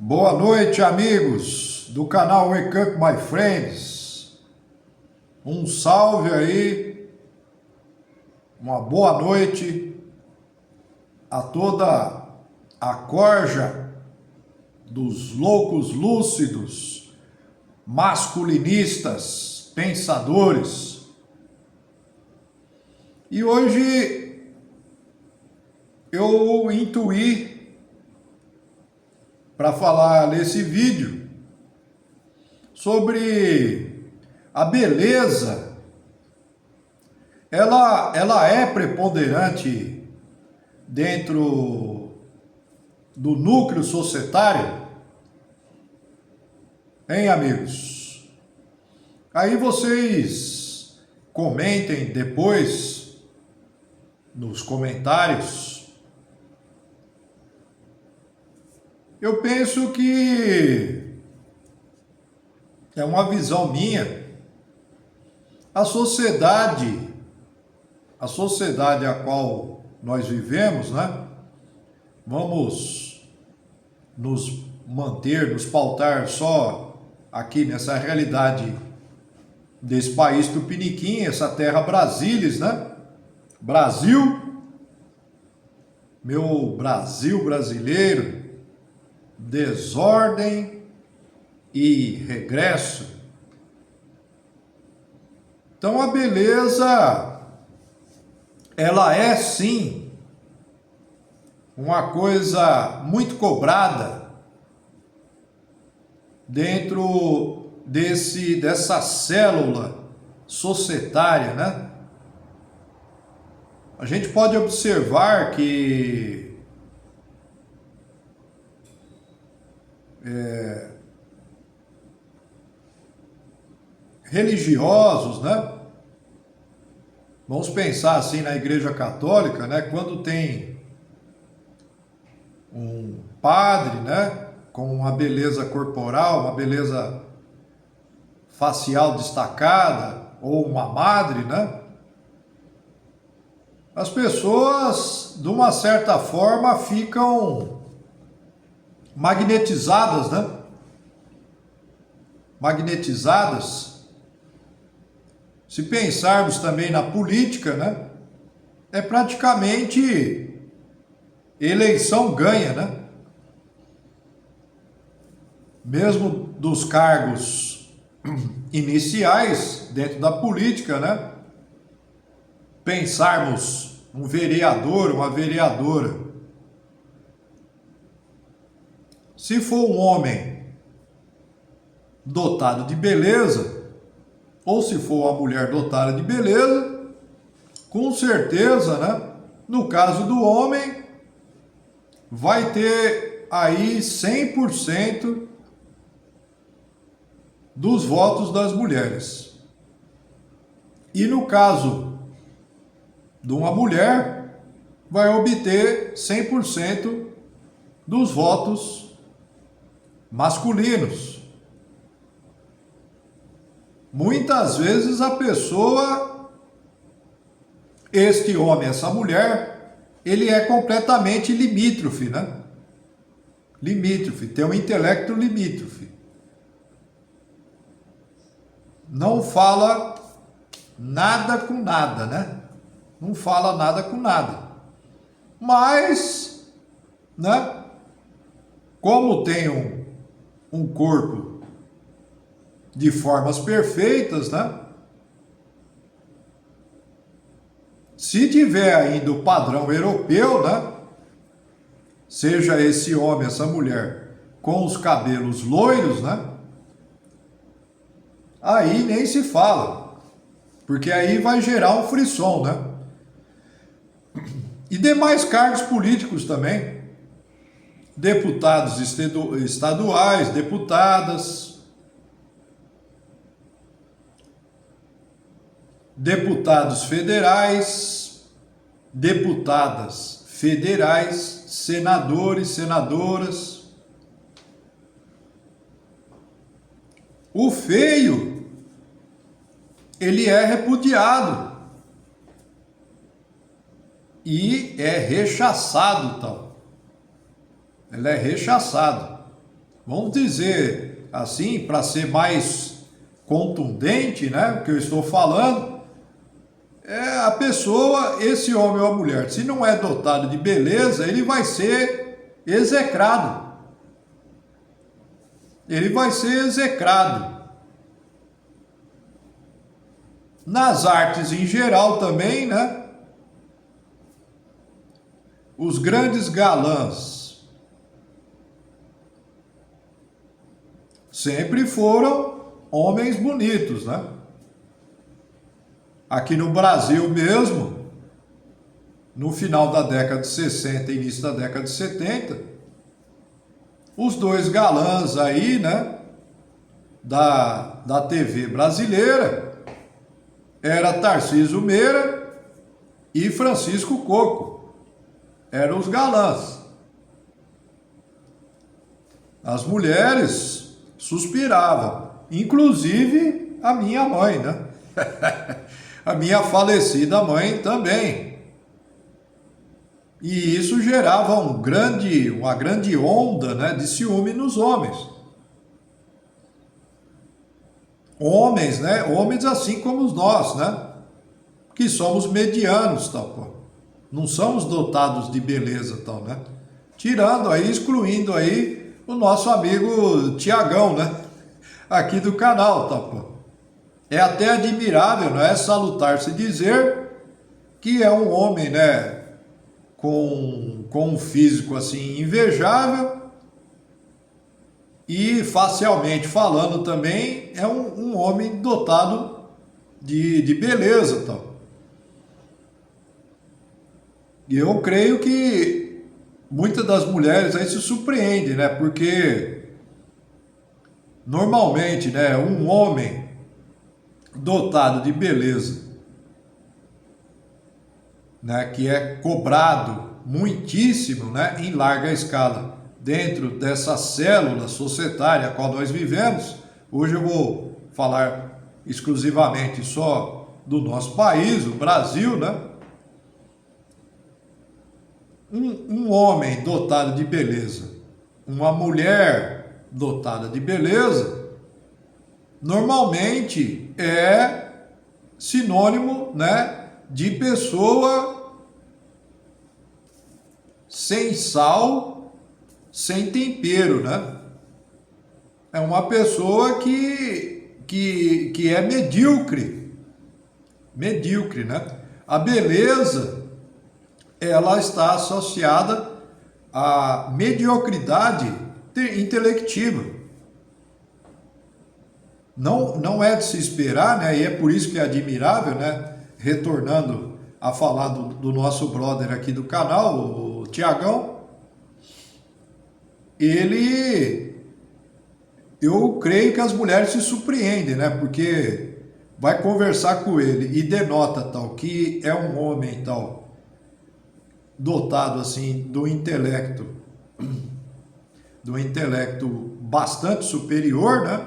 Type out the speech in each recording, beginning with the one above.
Boa noite, amigos do canal Wake Up My Friends. Um salve aí, uma boa noite a toda a corja dos loucos lúcidos, masculinistas, pensadores. E hoje eu intuí para falar nesse vídeo sobre a beleza. Ela é preponderante dentro do núcleo societário, hein, amigos? Aí vocês comentem depois nos comentários. Eu penso que é uma visão minha. A sociedade a qual nós vivemos, né? Vamos nos nos pautar só aqui nessa realidade desse país tupiniquim, essa terra Brasília, né? Brasil, meu Brasil brasileiro, desordem e regresso. Então a beleza, ela é sim uma coisa muito cobrada dentro dessa célula societária, né? A gente pode observar que religiosos, né? Vamos pensar assim na Igreja Católica, né? Quando tem um padre, né? Com uma beleza corporal, uma beleza facial destacada, ou uma madre, né? As pessoas, de uma certa forma, ficam magnetizadas, né? Magnetizadas. Se pensarmos também na política, né? É praticamente eleição ganha, né? Mesmo dos cargos iniciais dentro da política, né? Pensarmos um vereador, uma vereadora. Se for um homem dotado de beleza, ou se for uma mulher dotada de beleza, com certeza, né? No caso do homem, vai ter aí 100% dos votos das mulheres. E no caso de uma mulher, vai obter 100% dos votos masculinos. Muitas vezes a pessoa, este homem, essa mulher, ele é completamente limítrofe, né? Limítrofe, tem um intelecto limítrofe. Não fala nada com nada, né? Não fala nada com nada. Mas, né? Como tem um corpo de formas perfeitas, né? Se tiver ainda o padrão europeu, né? Seja esse homem, essa mulher, com os cabelos loiros, né? Aí nem se fala, porque aí vai gerar um frisson, né? E demais cargos políticos também, deputados estaduais, deputadas, deputados federais, deputadas federais, senadores, senadoras. O feio, ele é repudiado e é rechaçado, tal. Ele é rechaçado. vamos dizer assim, para ser mais contundente, né, o que eu estou falando, é a pessoa, esse homem ou a mulher, se não é dotado de beleza, ele vai ser execrado. Ele vai ser execrado. Nas artes em geral também, né? Os grandes galãs sempre foram homens bonitos, né? Aqui no Brasil mesmo, no final da década de 60 e início da década de 70, os dois galãs aí, né, da TV brasileira, era Tarcísio Meira e Francisco Coco. Eram os galãs. As mulheres suspiravam, inclusive a minha mãe, né? A minha falecida mãe também. E isso gerava uma grande onda, né, de ciúme nos homens. Homens, né? Homens assim como nós, né? Que somos medianos, tal, pô. Não somos dotados de beleza, tal, né? Tirando aí, excluindo aí o nosso amigo Tiagão, né? Aqui do canal, tal, pô. É até admirável, não é salutar se dizer que é um homem, né? Com um físico assim invejável e facialmente falando também é um homem dotado de beleza, tal. E eu creio que muitas das mulheres aí se surpreendem, né? Porque normalmente, né, um homem dotado de beleza, né, que é cobrado muitíssimo, né, em larga escala, dentro dessa célula societária a qual nós vivemos. Hoje eu vou falar exclusivamente só do nosso país, o Brasil, né? Um homem dotado de beleza, uma mulher dotada de beleza, normalmente é sinônimo, né, de pessoa sem sal, sem tempero, né? É uma pessoa que é medíocre, né? A beleza, ela está associada à mediocridade intelectiva. Não é de se esperar, né? E é por isso que é admirável, né? Retornando a falar do nosso brother aqui do canal, o Tiagão, eu creio que as mulheres se surpreendem, né? Porque vai conversar com ele e denota tal que é um homem tal dotado assim do intelecto bastante superior, né?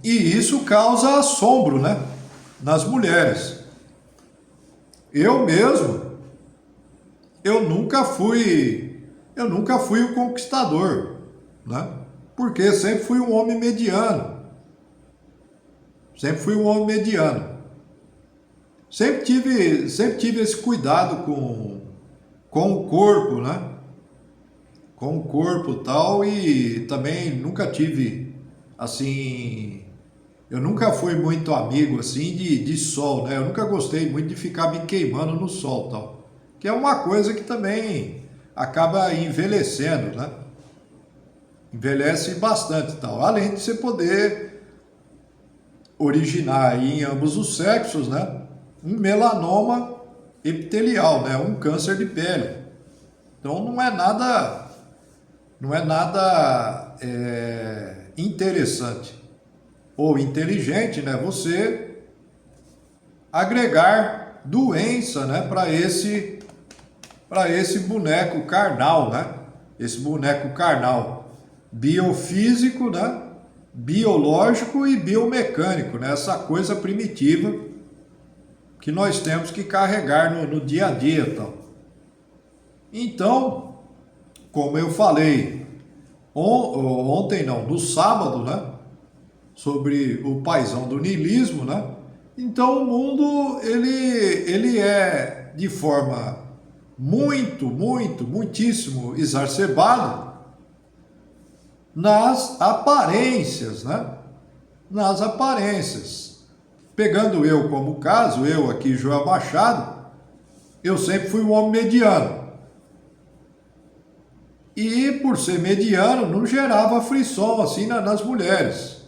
E isso causa assombro, né, nas mulheres. Eu mesmo, eu nunca fui o conquistador, né? Porque sempre fui um homem mediano. Sempre fui um homem mediano. Sempre tive esse cuidado com o corpo, né? Com o corpo e tal, e também nunca tive, assim, eu nunca fui muito amigo, assim, de sol, né? Eu nunca gostei muito de ficar me queimando no sol, tal. Que é uma coisa que também acaba envelhecendo, né? Envelhece bastante, tal. Além de você poder originar aí em ambos os sexos, né? Um melanoma epitelial, né? Um câncer de pele. Então não é nada interessante ou inteligente, né? Você agregar doença, né? Para esse boneco carnal, né? Esse boneco carnal biofísico, né? Biológico e biomecânico, né? Essa coisa primitiva que nós temos que carregar no dia a dia, tal. Então, como eu falei, ontem não, no sábado, né? Sobre o paizão do niilismo, né? Então o mundo ele é de forma muitíssimo exacerbado nas aparências, né? Nas aparências. Pegando eu como caso, eu aqui, Joel Machado, eu sempre fui um homem mediano. E por ser mediano, não gerava frição assim nas mulheres.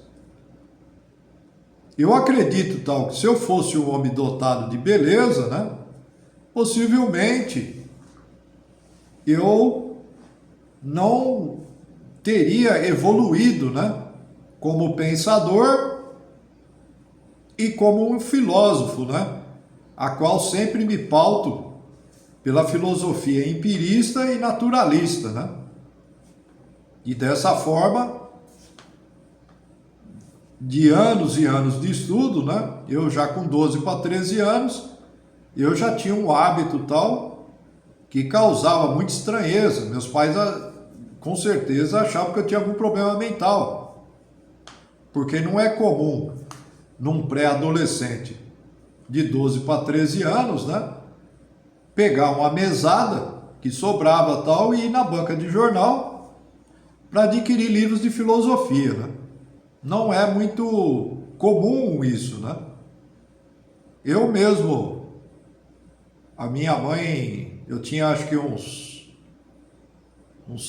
Eu acredito, tal, que se eu fosse um homem dotado de beleza, né? Possivelmente eu não teria evoluído, né? Como pensador e como um filósofo, né? A qual sempre me pauto pela filosofia empirista e naturalista, né? E dessa forma, de anos e anos de estudo, né? Eu já com 12 para 13 anos, eu já tinha um hábito tal que causava muita estranheza. Meus pais, com certeza, achavam que eu tinha algum problema mental, porque não é comum num pré-adolescente de 12 para 13 anos, né? Pegar uma mesada que sobrava tal e ir na banca de jornal para adquirir livros de filosofia, né? Não é muito comum isso, né? Eu mesmo, a minha mãe, eu tinha acho que uns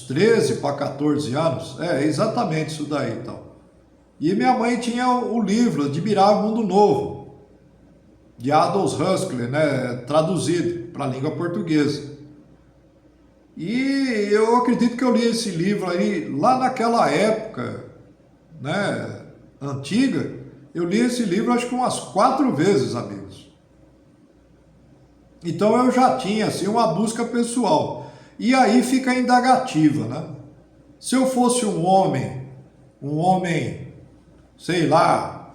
13 para 14 anos, exatamente isso daí e tal. E minha mãe tinha o livro Admirável Mundo Novo, de Aldous Huxley, né, traduzido para a língua portuguesa. E eu acredito que eu li esse livro aí lá naquela época, né, antiga. Eu li esse livro acho que umas 4 vezes, amigos. Então eu já tinha assim uma busca pessoal. E aí fica a indagativa, né? Se eu fosse um homem, sei lá,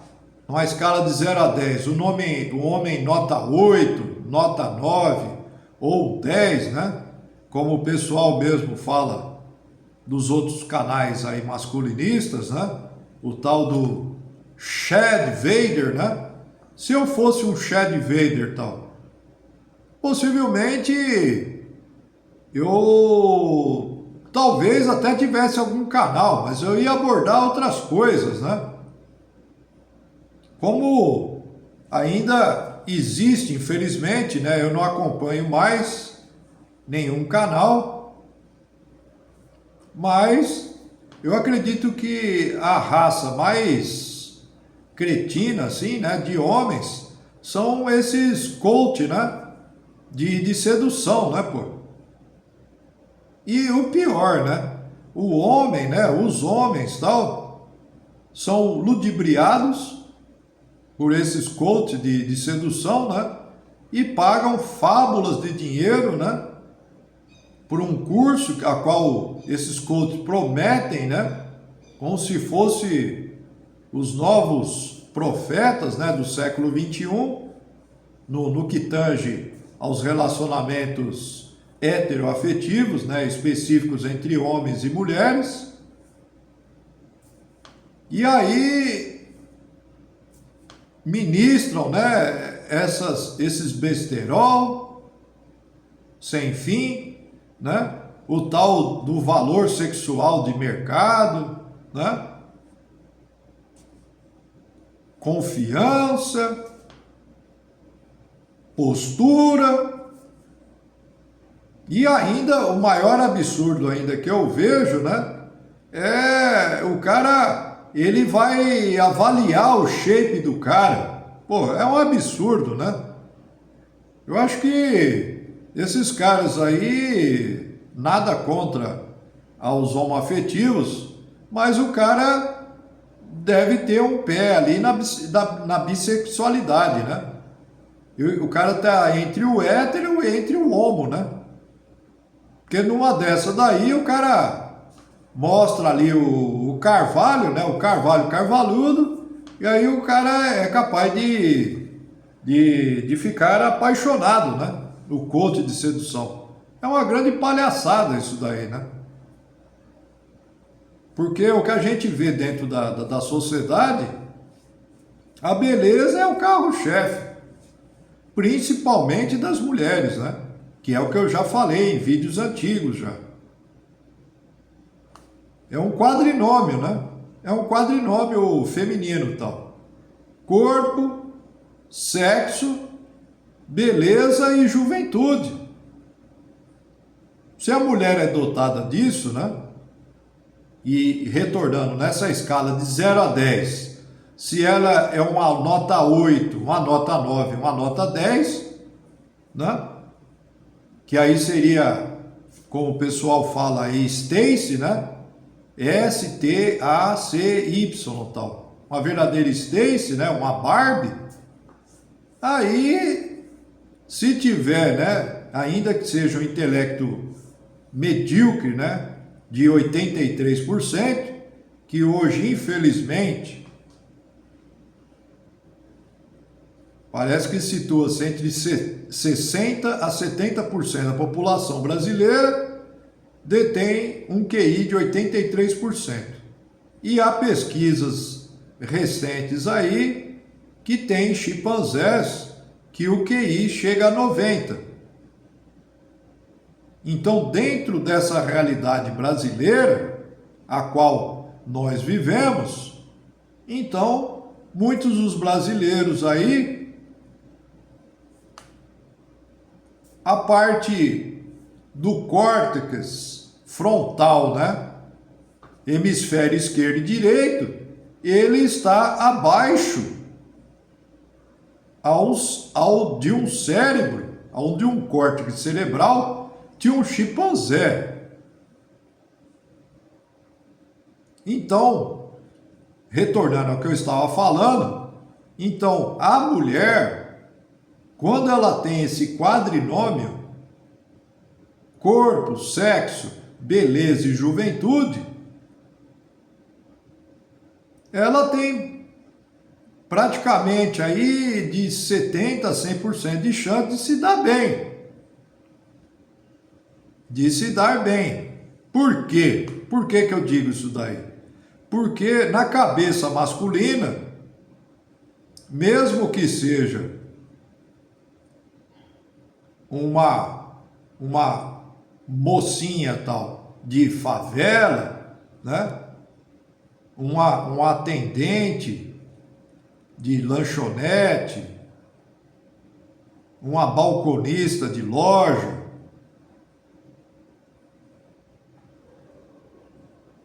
numa escala de 0 a 10, um homem nota 8, nota 9 ou 10, né? Como o pessoal mesmo fala dos outros canais aí masculinistas, né? O tal do Chad Vader, né? Se eu fosse um Chad Vader tal, possivelmente eu talvez até tivesse algum canal, mas eu ia abordar outras coisas, né? Como ainda existe, infelizmente, né? Eu não acompanho mais nenhum canal, mas eu acredito que a raça mais cretina, assim, né, de homens, são esses coach, né, de sedução, né, pô. E o pior, né, o homem, né, os homens, tal, são ludibriados por esses coach de sedução, né, e pagam fábulas de dinheiro, né, por um curso a qual esses coaches prometem, né, como se fosse os novos profetas, né, do século XXI, no que tange aos relacionamentos heteroafetivos, né, específicos entre homens e mulheres. E aí ministram, né, esses besterol sem fim, né, o tal do valor sexual de mercado, né, confiança, postura, e ainda o maior absurdo ainda que eu vejo, né, é o cara, ele vai avaliar o shape do cara. Pô, é um absurdo, né? Eu acho que esses caras aí, nada contra aos homoafetivos, mas o cara deve ter um pé ali na bissexualidade, né? E o cara tá entre o hétero e entre o homo, né? Porque numa dessa daí o cara mostra ali o carvalho, né? O carvalho carvaludo, e aí o cara é capaz de ficar apaixonado, né? O coach de sedução. É uma grande palhaçada isso daí, né? Porque o que a gente vê dentro da sociedade, a beleza é o carro-chefe, principalmente das mulheres, né? Que é o que eu já falei em vídeos antigos já. É um quadrinômio, né? É um quadrinômio feminino tal. Corpo, sexo, beleza e juventude. Se a mulher é dotada disso, né? E retornando nessa escala de 0 a 10, se ela é uma nota 8, uma nota 9, uma nota 10, né? Que aí seria, como o pessoal fala aí, Stacy, né? S-T-A-C-Y tal. Uma verdadeira Stacy, né? Uma Barbie. Aí, se tiver, né? Ainda que seja um intelecto medíocre, né? De 83%, que hoje, infelizmente, parece que situa-se entre 60% a 70% da população brasileira detém um QI de 83%. E há pesquisas recentes aí que tem chimpanzés que o QI chega a 90%. Então, dentro dessa realidade brasileira, a qual nós vivemos, então, muitos dos brasileiros aí, a parte do córtex frontal, né? Hemisfério esquerdo e direito, ele está abaixo de um cérebro, de um córtex cerebral de um chimpanzé. Então, retornando ao que eu estava falando, então a mulher, quando ela tem esse quadrinômio, corpo, sexo, beleza e juventude, ela tem praticamente aí de 70% a 100% de chance de se dar bem. De se dar bem. Por quê? Por que eu digo isso daí? Porque na cabeça masculina, mesmo que seja uma mocinha tal de favela, né? Um atendente de lanchonete, uma balconista de loja,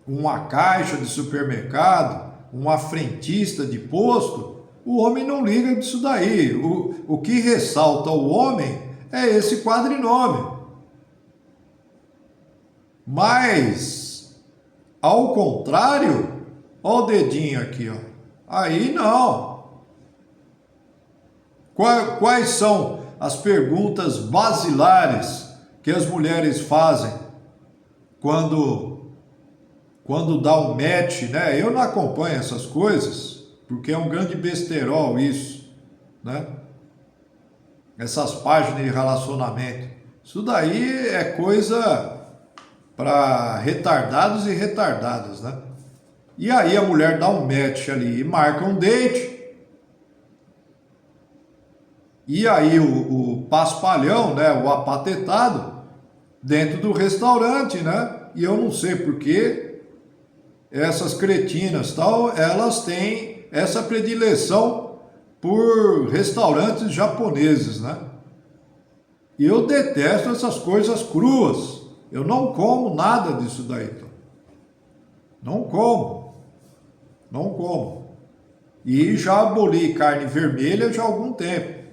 uma caixa de supermercado, uma frentista de posto, o homem não liga disso daí. O que ressalta o homem é esse quadrinômio. Mas, ao contrário, olha o dedinho aqui, ó. Aí não. Quais são as perguntas basilares que as mulheres fazem quando dá um match, né? Eu não acompanho essas coisas, porque é um grande besterol isso, né? Essas páginas de relacionamento. Isso daí é coisa para retardados e retardadas, né? E aí a mulher dá um match ali e marca um date. E aí o paspalhão, né? O apatetado dentro do restaurante, né? E eu não sei porquê. Essas cretinas tal, elas têm essa predileção por restaurantes japoneses, né? E eu detesto essas coisas cruas. Eu não como nada disso daí. Então. Não como. Não como. E já aboli carne vermelha já há algum tempo.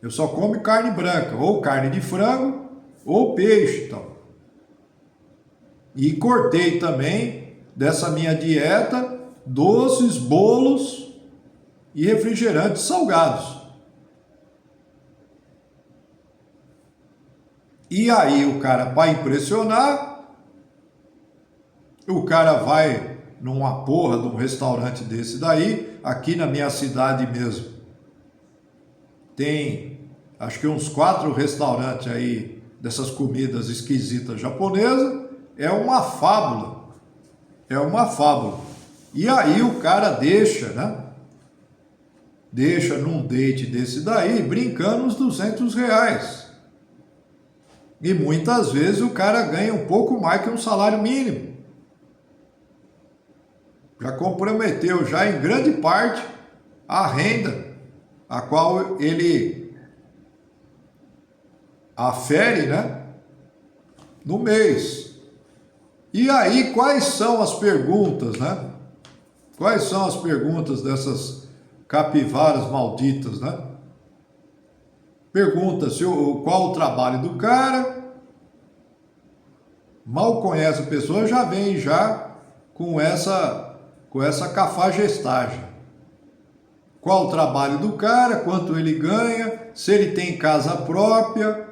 Eu só como carne branca, ou carne de frango, ou peixe, tal. E cortei também dessa minha dieta doces, bolos e refrigerantes salgados. E aí o cara, para impressionar, o cara vai numa porra de um restaurante desse daí, aqui na minha cidade mesmo. Tem, acho que uns 4 restaurantes aí dessas comidas esquisitas japonesas. É uma fábula. É uma fábula. E aí o cara deixa, né? Deixa num date desse daí, brincando uns R$ 200. E muitas vezes o cara ganha um pouco mais que um salário mínimo. Já comprometeu, já em grande parte, a renda a qual ele afere, né? No mês. E aí, quais são as perguntas, né? Quais são as perguntas dessas capivaras malditas, né? Pergunta se qual o trabalho do cara. Mal conhece a pessoa, já vem já com essa cafajestagem. Qual o trabalho do cara, quanto ele ganha, se ele tem casa própria,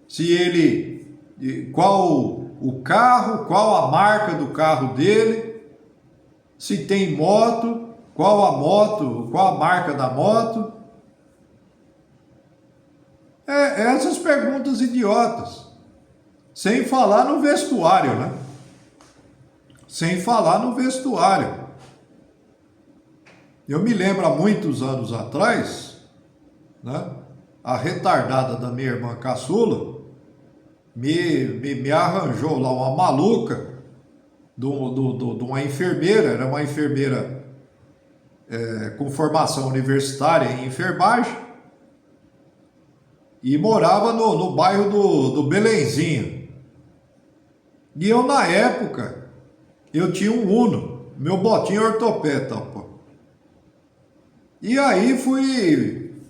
se ele, qual o carro, qual a marca do carro dele, se tem moto, qual a marca da moto. Essas perguntas idiotas. Sem falar no vestuário, né? Sem falar no vestuário. Eu me lembro há muitos anos atrás, né? A retardada da minha irmã caçula me arranjou lá uma maluca de uma enfermeira, era uma enfermeira com formação universitária em enfermagem, e morava no bairro do Belenzinho. E eu, na época, eu tinha um Uno, meu botinho ortopeta, pô. E aí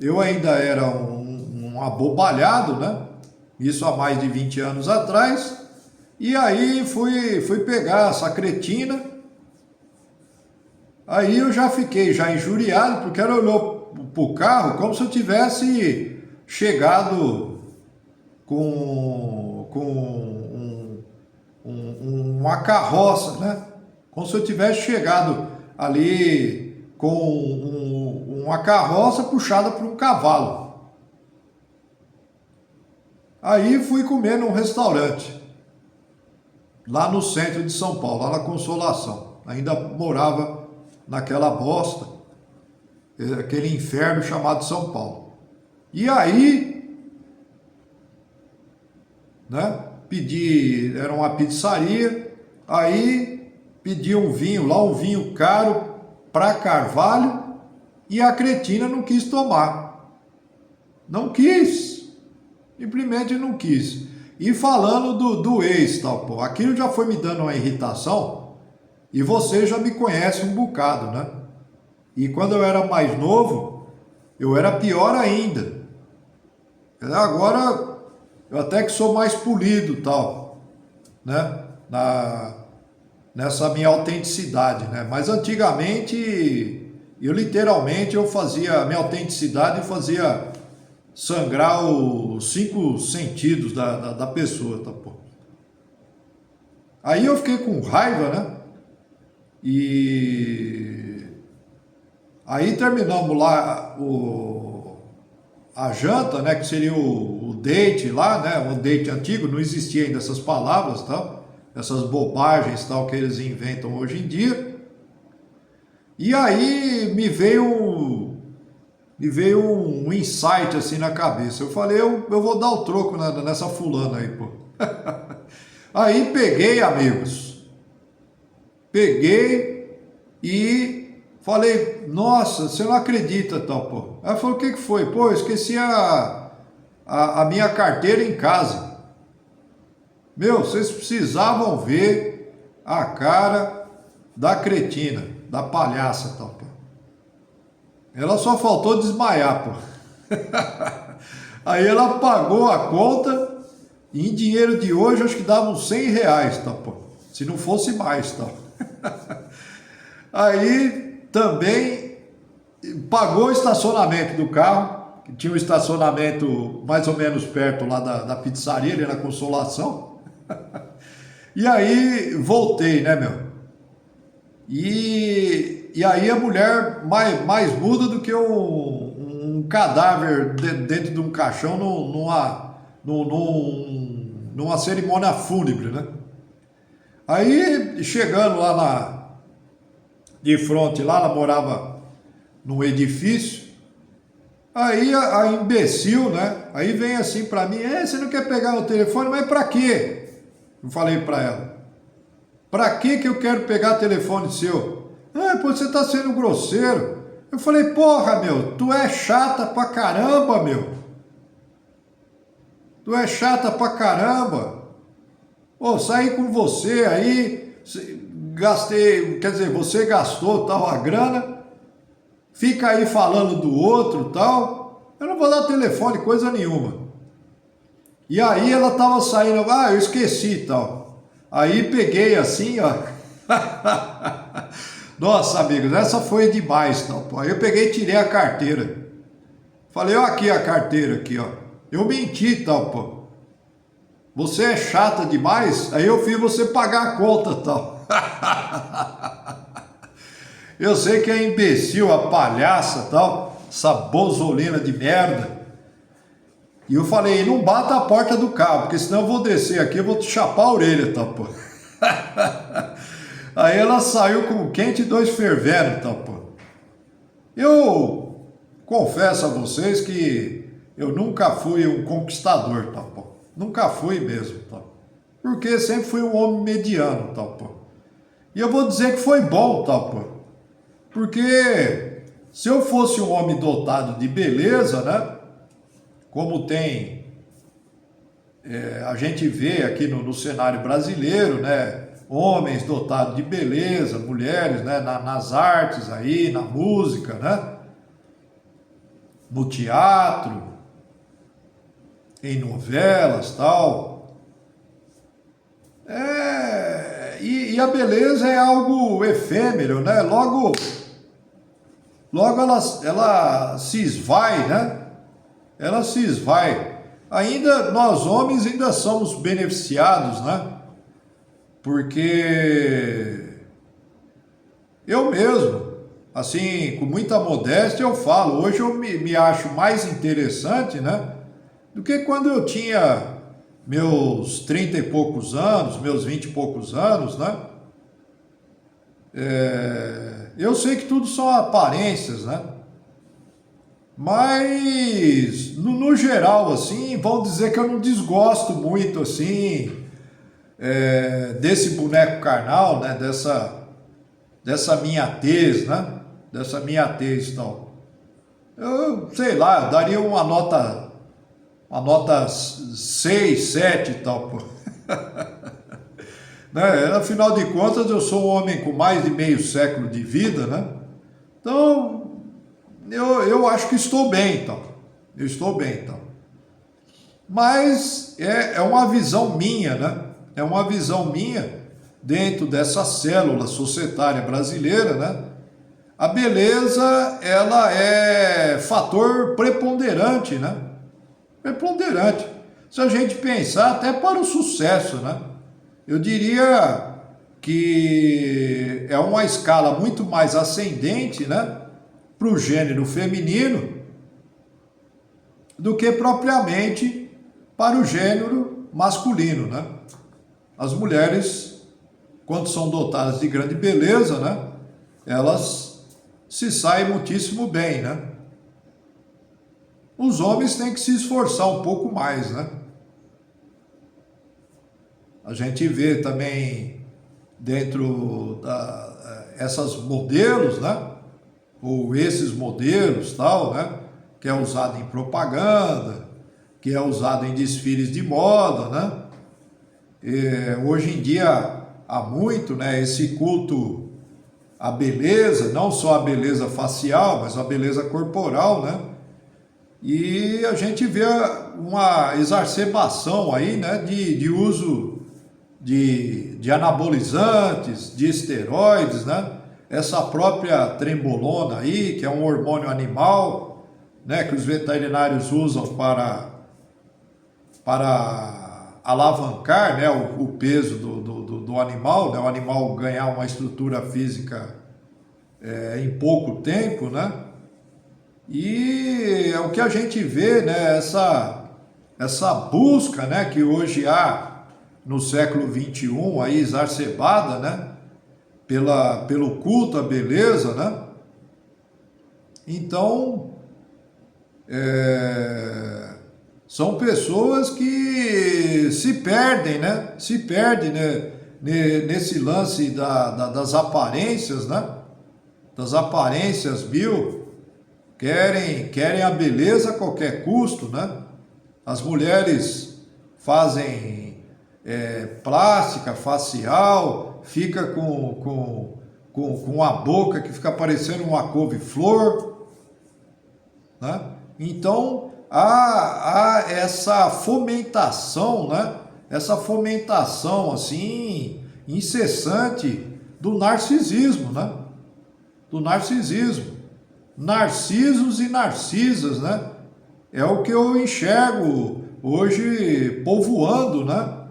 eu ainda era um abobalhado, né? Isso há mais de 20 anos atrás. E aí fui pegar essa cretina. Aí eu já fiquei injuriado, porque ela olhou pro carro como se eu tivesse chegado com uma carroça, né? Como se eu tivesse chegado ali com uma carroça puxada por um cavalo. Aí fui comer num restaurante, lá no centro de São Paulo, lá na Consolação. Ainda morava naquela bosta, aquele inferno chamado São Paulo. E aí, né, era uma pizzaria, aí pedi um vinho lá, um vinho caro para carvalho, e a cretina não quis tomar. Não quis. Simplesmente não quis. E falando do ex, tal, pô, aquilo já foi me dando uma irritação, e você já me conhece um bocado, né? E quando eu era mais novo, eu era pior ainda. Agora, eu até que sou mais polido, tal, né? Nessa minha autenticidade, né? Mas antigamente, eu fazia, a minha autenticidade fazia sangrar os 5 sentidos da pessoa, tá, pô. Aí eu fiquei com raiva, né? E aí terminamos lá a janta, né? Que seria o date lá, né? O date antigo, não existia ainda essas palavras, tá? Essas bobagens, tal, que eles inventam hoje em dia. E aí me veio um insight assim na cabeça. Eu falei, eu vou dar o troco nessa fulana aí, pô. Aí peguei, amigos. Peguei e falei, nossa, você não acredita, tal, pô. Ela falou, o que foi? Pô, eu esqueci a minha carteira em casa. Meu, vocês precisavam ver a cara da cretina, da palhaça, tal, pô. Ela só faltou desmaiar, pô. Aí ela pagou a conta e em dinheiro de hoje acho que dava uns R$ 100, tá, pô. Se não fosse mais, tá. Aí também pagou o estacionamento do carro, que tinha um estacionamento mais ou menos perto lá da pizzaria, ali na Consolação. E aí voltei, né, meu? E aí a mulher mais muda do que um cadáver dentro de um caixão numa cerimônia fúnebre, né? Aí, chegando lá de frente, lá ela morava num edifício. Aí a imbecil, né? Aí vem assim pra mim, você não quer pegar o telefone? Mas pra quê? Eu falei pra ela. Pra que eu quero pegar telefone seu? Pô, você tá sendo grosseiro. Eu falei, porra, meu, tu é chata pra caramba, meu. Tu é chata pra caramba. Pô, saí com você aí, gastei, quer dizer, você gastou tal a grana, fica aí falando do outro tal. Eu não vou dar telefone, coisa nenhuma. E aí ela tava saindo, eu esqueci tal. Aí peguei assim, ó. Nossa, amigos, essa foi demais, tal, pô. Aí eu peguei e tirei a carteira. Falei, ó, aqui a carteira aqui, ó. Eu menti, tal, pô. Você é chata demais, aí eu fiz você pagar a conta, tal. Eu sei que é imbecil, a palhaça, tal, essa bozolina de merda. E eu falei, não bata a porta do carro, porque senão eu vou descer aqui, eu vou te chapar a orelha, tal, pô. Aí ela saiu com quente e dois fervendo, tal, pô. Eu confesso a vocês que eu nunca fui um conquistador, tal, pô. Nunca fui mesmo, tal. Porque sempre fui um homem mediano, tal, pô. E eu vou dizer que foi bom, tal, pô. Porque se eu fosse um homem dotado de beleza, né? Como tem, a gente vê aqui no cenário brasileiro, né? Homens dotados de beleza, mulheres, né? Nas artes aí, na música, né? No teatro, em novelas, tal. E a beleza é algo efêmero, né? Logo ela se esvai, né? Ela se esvai. Ainda, nós homens ainda somos beneficiados, né? Porque eu mesmo, assim, com muita modéstia eu falo, hoje eu me acho mais interessante, né? Do que quando eu tinha meus 30 e poucos anos, meus 20 e poucos anos, né? Eu sei que tudo são aparências, né? Mas, no geral, assim, vão dizer que eu não desgosto muito, assim, desse boneco carnal, né? Dessa minha tez, né? Dessa minha tez e tal. Eu, sei lá, eu daria uma nota 6, 7 e tal, pô. Né? Afinal de contas, eu sou um homem com mais de meio século de vida, né? Então, eu acho que estou bem, então. Eu estou bem, então. Mas é uma visão minha, né? É uma visão minha dentro dessa célula societária brasileira, né? A beleza, ela é fator preponderante, né? Preponderante. Se a gente pensar até para o sucesso, né? Eu diria que é uma escala muito mais ascendente, né? Para o gênero feminino do que propriamente para o gênero masculino, né? As mulheres, quando são dotadas de grande beleza, né? Elas se saem muitíssimo bem, né? Os homens têm que se esforçar um pouco mais, né? A gente vê também dentro essas modelos, né? Ou esses modelos, tal, né? Que é usado em propaganda, que é usado em desfiles de moda, né? Hoje em dia há muito, né? Esse culto à beleza, não só a beleza facial, mas a beleza corporal, né? E a gente vê uma exacerbação aí, né? De uso de anabolizantes, de esteroides, né? Essa própria trembolona aí, que é um hormônio animal, né? Que os veterinários usam para alavancar, né? O peso do animal, né? O animal ganhar uma estrutura física em pouco tempo, né? E é o que a gente vê, né? Essa busca, né? Que hoje há no século XXI, aí exacerbada, né? Pelo culto à beleza, né? Então, são pessoas que se perdem, né? Se perdem, né? Nesse lance das aparências, né? Das aparências, viu? Querem a beleza a qualquer custo, né? As mulheres fazem plástica facial, fica com a boca que fica parecendo uma couve-flor, né? Então, há essa fomentação, né? Essa fomentação, assim, incessante do narcisismo, né? Do narcisismo. Narcisos e narcisas, né? É o que eu enxergo hoje povoando, né?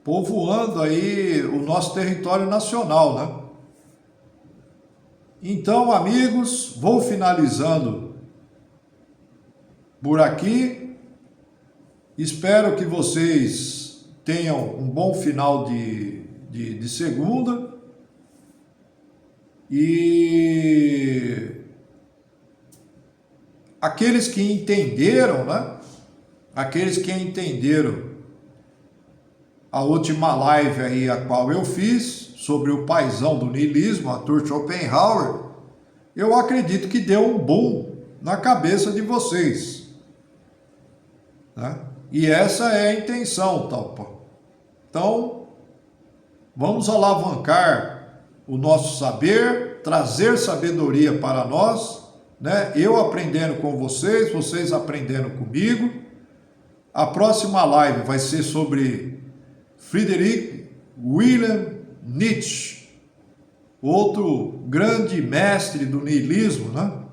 Povoando aí o nosso território nacional, né? Então, amigos, vou finalizando por aqui. Espero que vocês tenham um bom final de segunda. E aqueles que entenderam, né? Aqueles que entenderam a última live aí, a qual eu fiz, sobre o paizão do niilismo, Arthur Schopenhauer, eu acredito que deu um boom na cabeça de vocês, né? E essa é a intenção, Talpa. Então, vamos alavancar o nosso saber, trazer sabedoria para nós, né? Eu aprendendo com vocês, vocês aprendendo comigo. A próxima live vai ser sobre Friedrich Wilhelm Nietzsche, outro grande mestre do niilismo, né?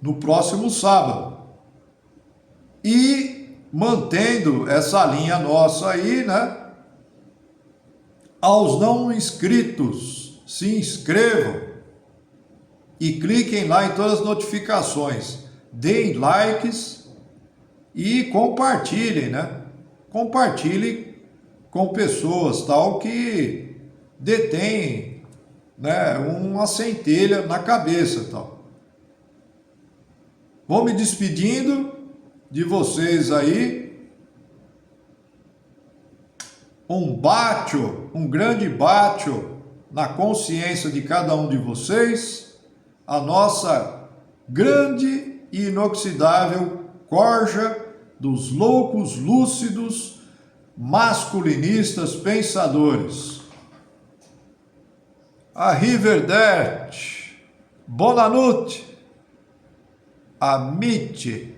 No próximo sábado. E mantendo essa linha nossa aí, né? Aos não inscritos, se inscrevam e cliquem lá em todas as notificações. Deem likes e compartilhem, né? Compartilhem com pessoas tal que detêm, né, uma centelha na cabeça tal. Vou me despedindo de vocês aí. Um grande bátio na consciência de cada um de vocês. A nossa grande e inoxidável corja dos loucos lúcidos masculinistas pensadores. Arrivederci, buonanotte, amici.